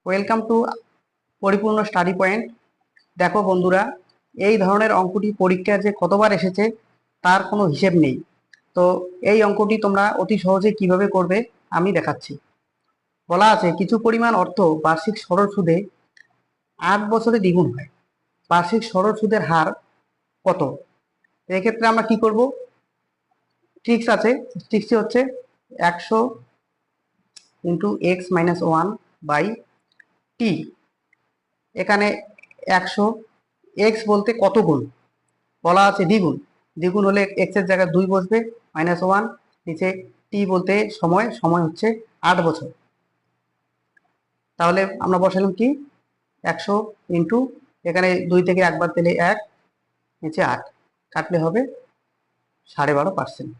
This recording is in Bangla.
ওয়েলকাম টু পরিপূর্ণ স্টাডি পয়েন্ট। দেখো বন্ধুরা, এই ধরনের অঙ্কটি পরীক্ষায় যে কতবার এসেছে তার কোনো হিসেব নেই। তো এই অঙ্কটি তোমরা অতি সহজে কিভাবে করবে আমি দেখাচ্ছি। বলা আছে কিছু পরিমাণ অর্থ বার্ষিক সরল সুদে 8 বছরে দ্বিগুণ হয়। বার্ষিক সরল সুদের হার কত? এক্ষেত্রে আমরা কি করব? ট্রিক্স আছে। ট্রিক্সটি হচ্ছে 100 into x minus 1 by T. এখানে 100 এক্স বলতে কত গুণ? বলা আছে দ্বিগুণ। দ্বিগুণ হলে এক্স এর জায়গায় 2 বসবে, মাইনাস 1 নিচে টি বলতে সময়, সময় হচ্ছে 8 বছর। তাহলে আমরা বসালাম কি 100 ইন্টু এখানে 2 থেকে একবার দিলে 1, নিচে 8, কাটলে হবে 12.5%।